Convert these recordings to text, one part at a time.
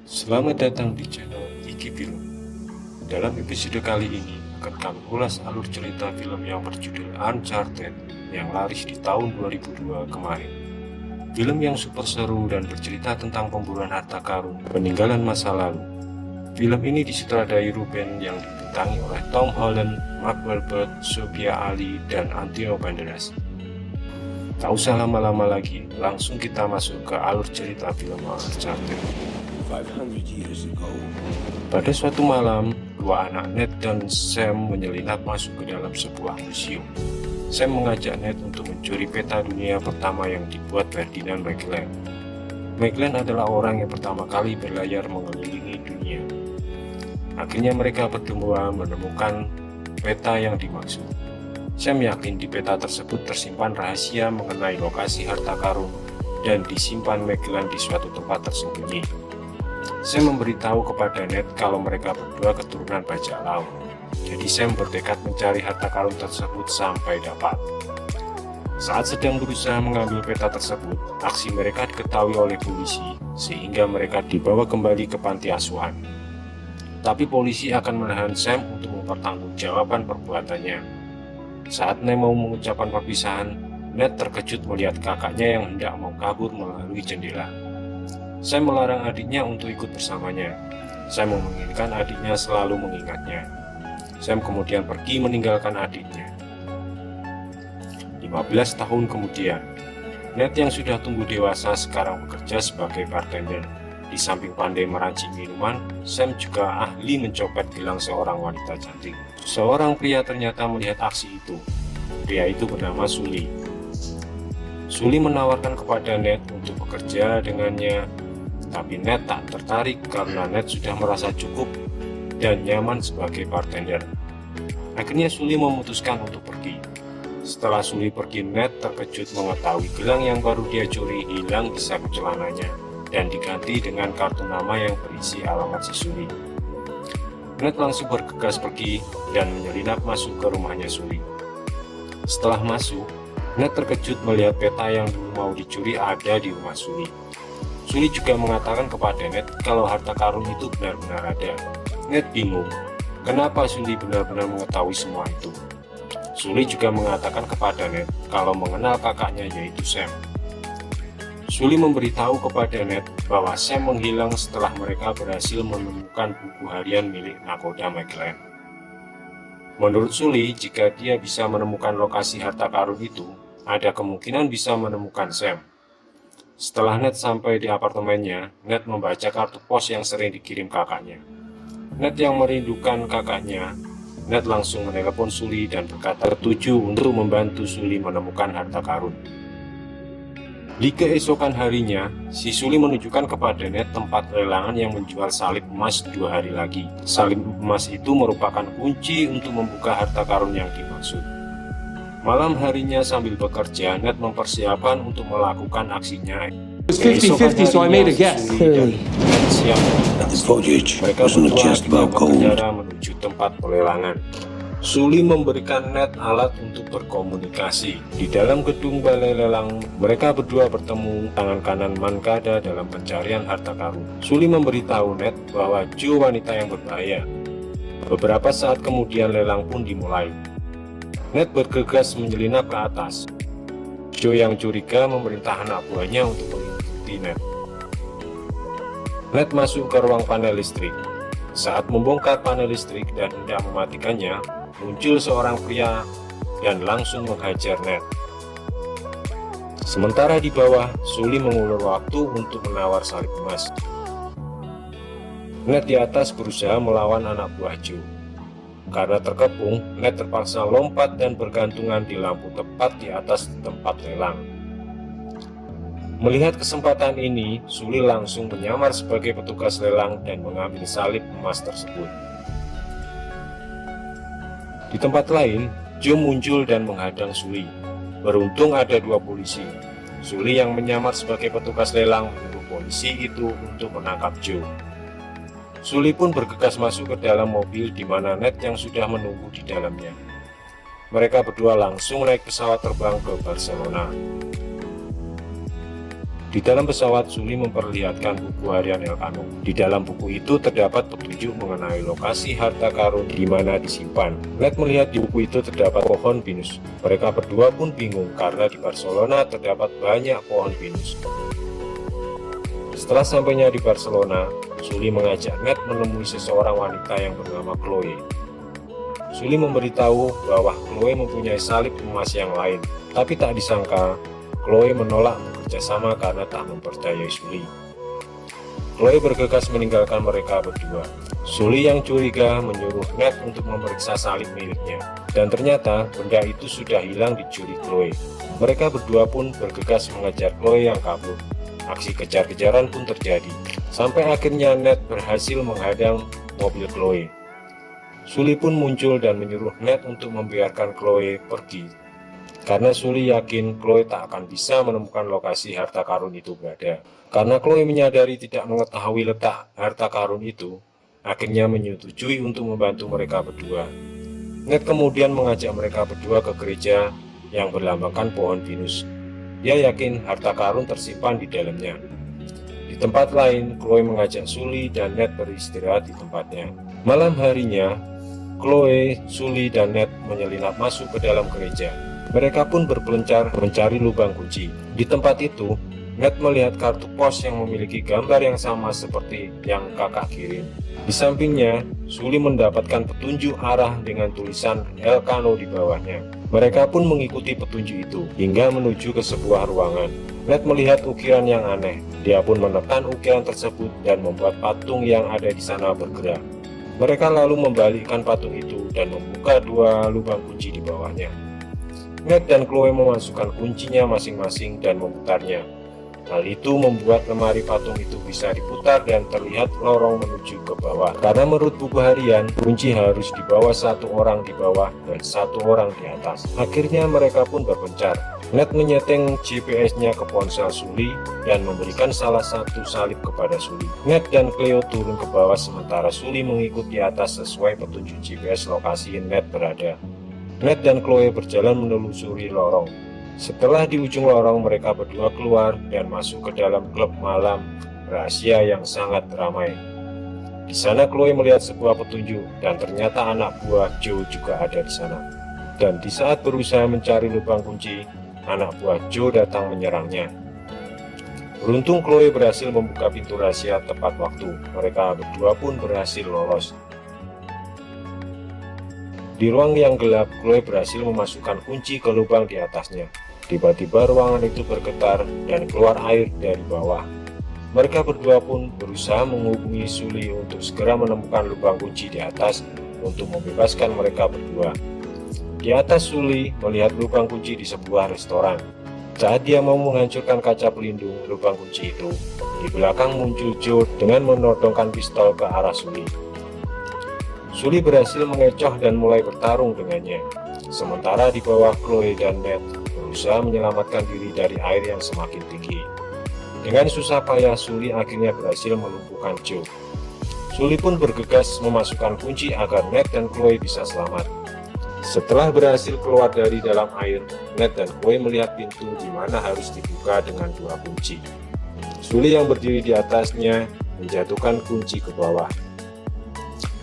Selamat datang di channel Iki Film. Dalam episode kali ini akan kami ulas alur cerita film yang berjudul Uncharted yang laris di tahun 2002 kemarin. Film yang super seru dan bercerita tentang pemburuan harta karun peninggalan masa lalu. Film ini disutradai Ruben yang dibintangi oleh Tom Holland, Mark Wahlberg, Sophia Ali, dan Antonio Banderas. Tak usah lama-lama lagi, langsung kita masuk ke alur cerita film Uncharted. 500 years ago, Pada suatu malam, dua anak Ned dan Sam menyelinap masuk ke dalam sebuah museum. Sam mengajak Ned untuk mencuri peta dunia pertama yang dibuat Ferdinand Magellan. Magellan adalah orang yang pertama kali berlayar mengelilingi dunia. Akhirnya mereka berdua menemukan peta yang dimaksud. Sam yakin di peta tersebut tersimpan rahasia mengenai lokasi harta karun dan disimpan Magellan di suatu tempat tersembunyi. Sam memberitahu kepada Ned kalau mereka berdua keturunan bajak laut. Jadi Sam bertekad mencari harta karun tersebut sampai dapat. Saat sedang berusaha mengambil peta tersebut, aksi mereka diketahui oleh polisi, sehingga mereka dibawa kembali ke panti asuhan. Tapi polisi akan menahan Sam untuk mempertanggungjawabkan perbuatannya. Saat Ned mau mengucapkan perpisahan, Ned terkejut melihat kakaknya yang hendak mau kabur melalui jendela. Sam melarang adiknya untuk ikut bersamanya. Sam menginginkan adiknya selalu mengingatnya. Sam kemudian pergi meninggalkan adiknya. 15 tahun kemudian, Ned yang sudah tumbuh dewasa sekarang bekerja sebagai bartender. Di samping pandai merancik minuman, Sam juga ahli mencopet gelang seorang wanita cantik. Seorang pria ternyata melihat aksi itu. Pria itu bernama Sully. Sully menawarkan kepada Ned untuk bekerja dengannya, tapi Ned tak tertarik karena Ned sudah merasa cukup dan nyaman sebagai bartender. Akhirnya Sully memutuskan untuk pergi. Setelah Sully pergi, Ned terkejut mengetahui gelang yang baru dia curi hilang di saku celananya dan diganti dengan kartu nama yang berisi alamat si Sully. Ned langsung bergegas pergi dan menyelinap masuk ke rumahnya Sully. Setelah masuk, Ned terkejut melihat peta yang dulu mau dicuri ada di rumah Sully. Sully juga mengatakan kepada Ned kalau harta karun itu benar-benar ada. Ned bingung, kenapa Sully benar-benar mengetahui semua itu. Sully juga mengatakan kepada Ned kalau mengenal kakaknya yaitu Sam. Sully memberitahu kepada Ned bahwa Sam menghilang setelah mereka berhasil menemukan buku harian milik nakoda Magellan. Menurut Sully, jika dia bisa menemukan lokasi harta karun itu, ada kemungkinan bisa menemukan Sam. Setelah Ned sampai di apartemennya, Ned membaca kartu pos yang sering dikirim kakaknya. Ned yang merindukan kakaknya, Ned langsung menelepon Sully dan berkata setuju untuk membantu Sully menemukan harta karun. Di keesokan harinya, si Sully menunjukkan kepada Ned tempat lelangan yang menjual salib emas 2 hari lagi. Salib emas itu merupakan kunci untuk membuka harta karun yang dimaksud. Malam harinya sambil bekerja, Ned mempersiapkan untuk melakukan aksinya. It was 50-50, so I made a guess. Clearly. the voyage Mereka wasn't berdua just about gold. berkendara menuju tempat pelelangan. Sully memberikan Ned alat untuk berkomunikasi. Di dalam gedung balai lelang, mereka berdua bertemu tangan kanan Mankada dalam pencarian harta karun. Sully memberitahu Ned bahwa Joe wanita yang berbahaya. Beberapa saat kemudian lelang pun dimulai. Ned bergegas menyelinap ke atas. Joe yang curiga memerintah anak buahnya untuk mengikuti Ned. Ned masuk ke ruang panel listrik. Saat membongkar panel listrik dan hendak mematikannya, muncul seorang pria dan langsung menghajar Ned. Sementara di bawah, Sully mengulur waktu untuk menawar salib emas. Ned di atas berusaha melawan anak buah Joe. Karena terkepung, Ned terpaksa lompat dan bergantungan di lampu tepat di atas tempat lelang. Melihat kesempatan ini, Sully langsung menyamar sebagai petugas lelang dan mengambil salib emas tersebut. Di tempat lain, Joe muncul dan menghadang Sully. Beruntung ada 2 polisi. Sully yang menyamar sebagai petugas lelang menyuruh polisi itu untuk menangkap Joe. Sully pun bergegas masuk ke dalam mobil di mana Ned yang sudah menunggu di dalamnya. Mereka berdua langsung naik pesawat terbang ke Barcelona. Di dalam pesawat, Sully memperlihatkan buku harian Elkanah. Di dalam buku itu terdapat petunjuk mengenai lokasi harta karun di mana disimpan. Ned melihat di buku itu terdapat pohon pinus. Mereka berdua pun bingung karena di Barcelona terdapat banyak pohon pinus. Setelah sampainya di Barcelona, Sully mengajak Ned menemui seseorang wanita yang bernama Chloe. Sully memberitahu bahwa Chloe mempunyai salib emas yang lain, tapi tak disangka Chloe menolak bekerjasama karena tak mempercayai Sully. Chloe bergegas meninggalkan mereka berdua. Sully yang curiga menyuruh Ned untuk memeriksa salib miliknya, dan ternyata benda itu sudah hilang dicuri Chloe. Mereka berdua pun bergegas mengejar Chloe yang kabur. Aksi kejar-kejaran pun terjadi, sampai akhirnya Ned berhasil menghadang mobil Chloe. Sully pun muncul dan menyuruh Ned untuk membiarkan Chloe pergi, karena Sully yakin Chloe tak akan bisa menemukan lokasi harta karun itu berada. Karena Chloe menyadari tidak mengetahui letak harta karun itu, akhirnya menyetujui untuk membantu mereka berdua. Ned kemudian mengajak mereka berdua ke gereja yang berlambangkan pohon pinus. Dia yakin harta karun tersimpan di dalamnya. Di tempat lain, Chloe mengajak Sully dan Ned beristirahat di tempatnya. Malam harinya, Chloe, Sully, dan Ned menyelinap masuk ke dalam gereja. Mereka pun berpelencar mencari lubang kunci. Di tempat itu, Ned melihat kartu pos yang memiliki gambar yang sama seperti yang kakak kirim. Di sampingnya, Sully mendapatkan petunjuk arah dengan tulisan Elkanah di bawahnya. Mereka pun mengikuti petunjuk itu hingga menuju ke sebuah ruangan. Ned melihat ukiran yang aneh. Dia pun menekan ukiran tersebut dan membuat patung yang ada di sana bergerak. Mereka lalu membalikkan patung itu dan membuka dua lubang kunci di bawahnya. Ned dan Chloe memasukkan kuncinya masing-masing dan memutarnya. Hal itu membuat lemari patung itu bisa diputar dan terlihat lorong menuju ke bawah. Karena menurut buku harian, kunci harus dibawa satu orang di bawah dan satu orang di atas. Akhirnya mereka pun berpencar. Ned menyeting GPS-nya ke ponsel Sully dan memberikan salah satu salib kepada Sully. Ned dan Cleo turun ke bawah sementara Sully mengikuti atas sesuai petunjuk GPS lokasi Ned berada. Ned dan Chloe berjalan menelusuri lorong. Setelah di ujung lorong, mereka berdua keluar dan masuk ke dalam klub malam rahasia yang sangat ramai. Di sana Chloe melihat sebuah petunjuk dan ternyata anak buah Joe juga ada di sana. Dan di saat berusaha mencari lubang kunci, anak buah Joe datang menyerangnya. Beruntung Chloe berhasil membuka pintu rahasia tepat waktu. Mereka berdua pun berhasil lolos. Di ruang yang gelap, Chloe berhasil memasukkan kunci ke lubang di atasnya. Tiba-tiba ruangan itu bergetar dan keluar air dari bawah. Mereka berdua pun berusaha menghubungi Sully untuk segera menemukan lubang kunci di atas untuk membebaskan mereka berdua. Di atas, Sully melihat lubang kunci di sebuah restoran. Saat dia mau menghancurkan kaca pelindung lubang kunci itu, di belakang muncul Joe dengan menodongkan pistol ke arah Sully. Sully berhasil mengecoh dan mulai bertarung dengannya. Sementara di bawah, Chloe dan Ned berusaha menyelamatkan diri dari air yang semakin tinggi. Dengan susah payah, Sully akhirnya berhasil melumpuhkan Joe. Sully pun bergegas memasukkan kunci agar Ned dan Chloe bisa selamat. Setelah berhasil keluar dari dalam air, Ned dan Chloe melihat pintu di mana harus dibuka dengan dua kunci. Sully yang berdiri di atasnya menjatuhkan kunci ke bawah.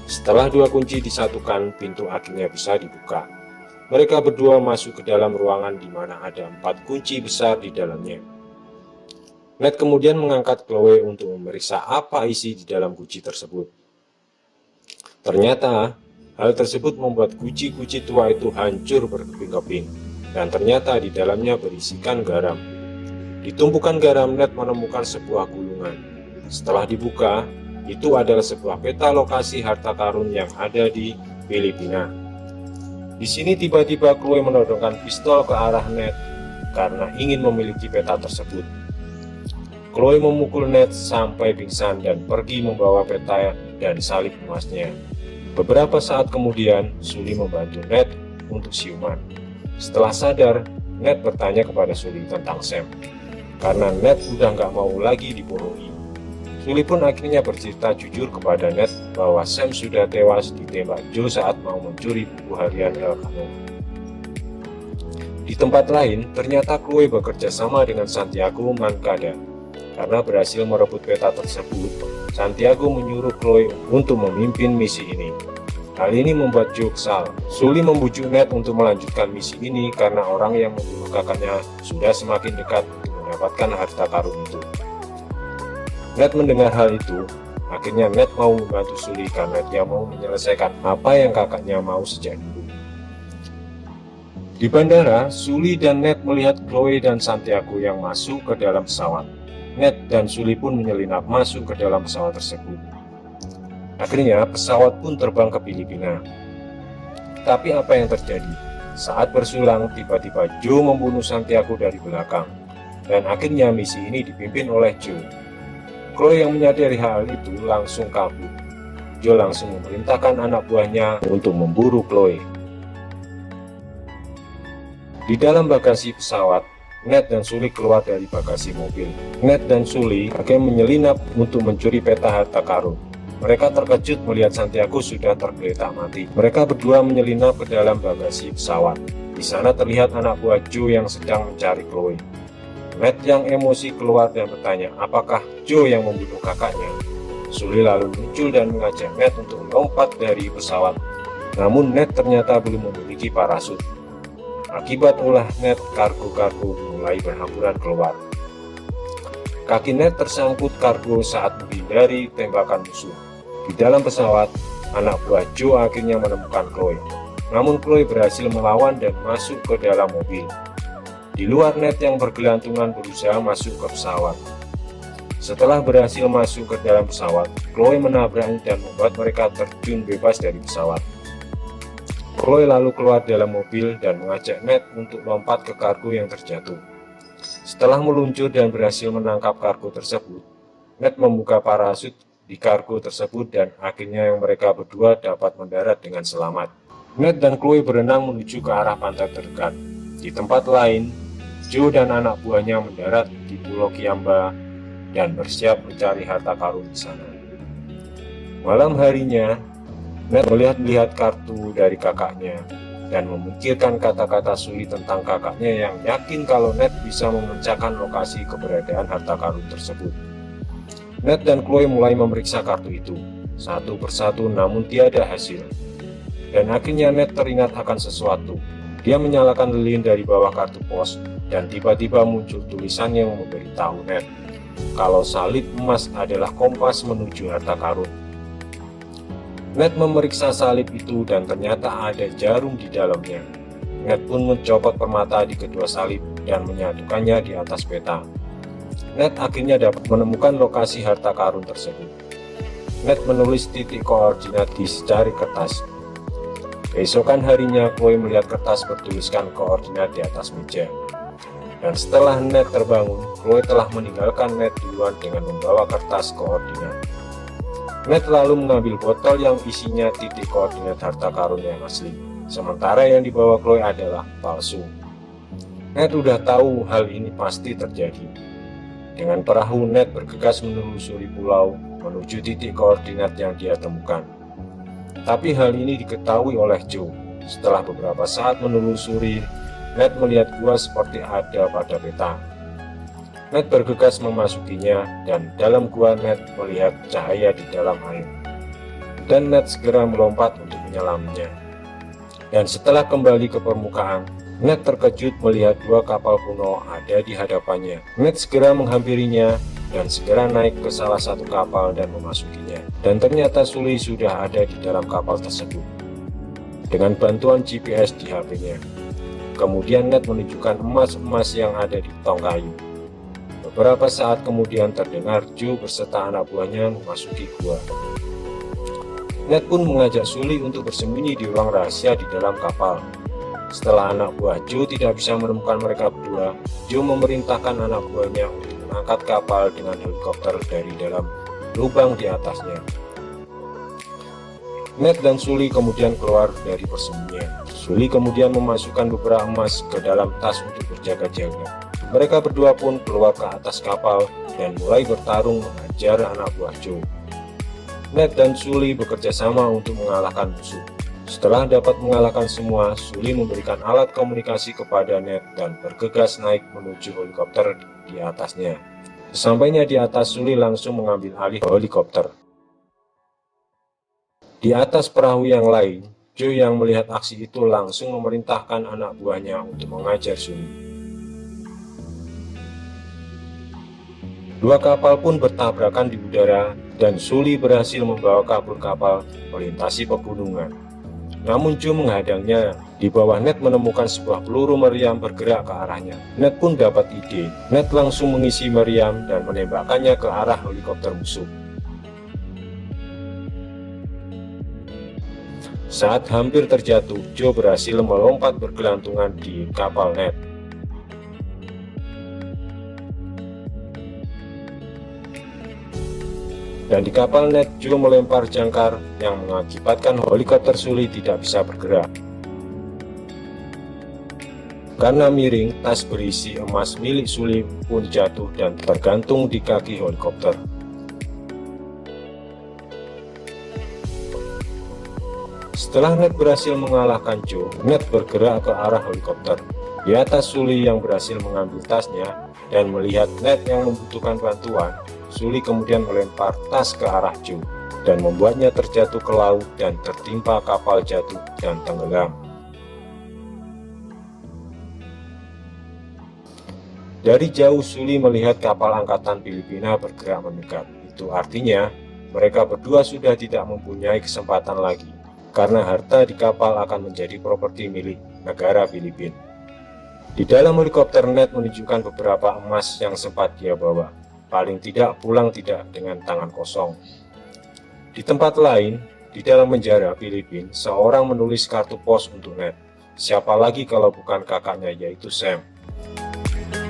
Setelah dua kunci disatukan, pintu akhirnya bisa dibuka. Mereka berdua masuk ke dalam ruangan di mana ada 4 kunci besar di dalamnya. Ned kemudian mengangkat Chloe untuk memeriksa apa isi di dalam kunci tersebut. Ternyata, hal tersebut membuat kunci-kunci tua itu hancur berkeping-keping, dan ternyata di dalamnya berisikan garam. Di tumpukan garam, Ned menemukan sebuah gulungan. Setelah dibuka, itu adalah sebuah peta lokasi harta karun yang ada di Filipina. Di sini tiba-tiba Chloe menodongkan pistol ke arah Ned karena ingin memiliki peta tersebut. Chloe memukul Ned sampai pingsan dan pergi membawa peta dan salib emasnya. Beberapa saat kemudian, Sully membantu Ned untuk siuman. Setelah sadar, Ned bertanya kepada Sully tentang Sam, karena Ned udah nggak mau lagi dibohongi. Sully pun akhirnya bercerita jujur kepada Ned bahwa Sam sudah tewas ditembak Joe saat mau mencuri buku harian Elkanah. Di tempat lain, ternyata Chloe bekerja sama dengan Santiago Mancada. Karena berhasil merebut peta tersebut, Santiago menyuruh Chloe untuk memimpin misi ini. Hal ini membuat Joe kesal. Sully membujuk Ned untuk melanjutkan misi ini karena orang yang membunuh kakaknya sudah semakin dekat untuk mendapatkan harta karun itu. Ned mendengar hal itu, akhirnya Ned mau membantu Sully karena dia mau menyelesaikan apa yang kakaknya mau sejak dulu. Di bandara, Sully dan Ned melihat Chloe dan Santiago yang masuk ke dalam pesawat. Ned dan Sully pun menyelinap masuk ke dalam pesawat tersebut. Akhirnya pesawat pun terbang ke Filipina. Tapi apa yang terjadi? Saat bersulang, tiba-tiba Joe membunuh Santiago dari belakang. Dan akhirnya misi ini dipimpin oleh Joe. Chloe yang menyadari hal itu langsung kabur. Joe langsung memerintahkan anak buahnya untuk memburu Chloe. Di dalam bagasi pesawat, Ned dan Sully keluar dari bagasi mobil. Ned dan Sully akhirnya menyelinap untuk mencuri peta harta karun. Mereka terkejut melihat Santiago sudah tergeletak mati. Mereka berdua menyelinap ke dalam bagasi pesawat. Di sana terlihat anak buah Joe yang sedang mencari Chloe. Ned yang emosi keluar dan bertanya, apakah Joe yang membunuh kakaknya? Sully lalu muncul dan mengajak Ned untuk melompat dari pesawat. Namun Ned ternyata belum memiliki parasut. Akibat ulah Ned, kargo-kargo mulai berhamburan keluar. Kaki Ned tersangkut kargo saat menghindari tembakan musuh. Di dalam pesawat, anak buah Joe akhirnya menemukan Chloe. Namun Chloe berhasil melawan dan masuk ke dalam mobil. Di luar, Ned yang bergelantungan berusaha masuk ke pesawat. Setelah berhasil masuk ke dalam pesawat, Chloe menabraknya dan membuat mereka terjun bebas dari pesawat. Chloe lalu keluar dalam mobil dan mengajak Ned untuk lompat ke kargo yang terjatuh. Setelah meluncur dan berhasil menangkap kargo tersebut, Ned membuka parasut di kargo tersebut dan akhirnya mereka berdua dapat mendarat dengan selamat. Ned dan Chloe berenang menuju ke arah pantai terdekat. Di tempat lain, Joe dan anak buahnya mendarat di Pulau Kiamba dan bersiap mencari harta karun di sana. Malam harinya, Ned melihat kartu dari kakaknya dan memikirkan kata-kata Sully tentang kakaknya yang yakin kalau Ned bisa memecahkan lokasi keberadaan harta karun tersebut. Ned dan Chloe mulai memeriksa kartu itu satu persatu, namun tiada hasil. Dan akhirnya Ned teringat akan sesuatu. Dia menyalakan lilin dari bawah kartu pos dan tiba-tiba muncul tulisan yang memberitahu Ned kalau salib emas adalah kompas menuju harta karun. Ned memeriksa salib itu dan ternyata ada jarum di dalamnya. Ned pun mencopot permata di kedua salib dan menyatukannya di atas peta. Ned akhirnya dapat menemukan lokasi harta karun tersebut. Ned menulis titik koordinat di secari kertas. Keesokan harinya, Chloe melihat kertas bertuliskan koordinat di atas meja. Dan setelah Ned terbangun, Chloe telah meninggalkan Ned duluan dengan membawa kertas koordinat. Ned lalu mengambil botol yang isinya titik koordinat harta karun yang asli, sementara yang dibawa Chloe adalah palsu. Ned udah tahu hal ini pasti terjadi. Dengan perahu, Ned bergegas menelusuri pulau menuju titik koordinat yang dia temukan. Tapi hal ini diketahui oleh Joe. Setelah beberapa saat menelusuri, Ned melihat gua seperti ada pada peta. Ned bergegas memasukinya dan dalam gua Ned melihat cahaya di dalam air. Dan Ned segera melompat untuk menyelaminya. Dan setelah kembali ke permukaan, Ned terkejut melihat dua kapal kuno ada di hadapannya. Ned segera menghampirinya dan segera naik ke salah satu kapal dan memasukinya. Dan ternyata Sully sudah ada di dalam kapal tersebut dengan bantuan GPS di HP-nya. Kemudian Ned menunjukkan emas-emas yang ada di tong kayu. Beberapa saat kemudian terdengar Joe beserta anak buahnya memasuki gua. Ned pun mengajak Sully untuk bersembunyi di ruang rahasia di dalam kapal. Setelah anak buah Joe tidak bisa menemukan mereka berdua, Joe memerintahkan anak buahnya untuk mengangkat kapal dengan helikopter dari dalam lubang di atasnya. Ned dan Sully kemudian keluar dari persembunyian. Sully kemudian memasukkan beberapa emas ke dalam tas untuk berjaga-jaga. Mereka berdua pun keluar ke atas kapal dan mulai bertarung mengejar anak buah Joe. Ned dan Sully bekerja sama untuk mengalahkan musuh. Setelah dapat mengalahkan semua, Sully memberikan alat komunikasi kepada Ned dan bergegas naik menuju helikopter di atasnya. Sesampainya di atas, Sully langsung mengambil alih helikopter. Di atas perahu yang lain, Joe yang melihat aksi itu langsung memerintahkan anak buahnya untuk mengajar Sully. Dua kapal pun bertabrakan di udara dan Sully berhasil membawa kabur kapal melintasi pegunungan. Namun Joe menghadangnya. Di bawah Ned menemukan sebuah peluru meriam bergerak ke arahnya. Ned pun dapat ide. Ned langsung mengisi meriam dan menembakkannya ke arah helikopter musuh. Saat hampir terjatuh, Joe berhasil melompat bergelantungan di kapal Ned. Dan di kapal Ned, Joe melempar jangkar yang mengakibatkan helikopter Sully tidak bisa bergerak. Karena miring, tas berisi emas milik Sully pun jatuh dan tergantung di kaki helikopter. Setelah Ned berhasil mengalahkan Joe, Ned bergerak ke arah helikopter. Di atas, Sully yang berhasil mengambil tasnya dan melihat Ned yang membutuhkan bantuan, Sully kemudian melempar tas ke arah Joe dan membuatnya terjatuh ke laut dan tertimpa kapal jatuh dan tenggelam. Dari jauh, Sully melihat kapal angkatan Filipina bergerak mendekat. Itu artinya mereka berdua sudah tidak mempunyai kesempatan lagi, karena harta di kapal akan menjadi properti milik negara Filipina. Di dalam helikopter, Ned menunjukkan beberapa emas yang sempat dia bawa. Paling tidak pulang tidak dengan tangan kosong. Di tempat lain, di dalam penjara Filipina, seorang menulis kartu pos untuk Ned. Siapa lagi kalau bukan kakaknya, yaitu Sam.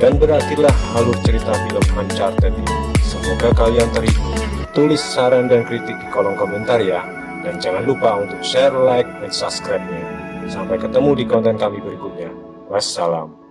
Dan berakhirlah alur cerita film Uncharted ini. Semoga kalian terhibur. Tulis saran dan kritik di kolom komentar ya. Dan jangan lupa untuk share, like, dan subscribe-nya. Sampai ketemu di konten kami berikutnya. Wassalam.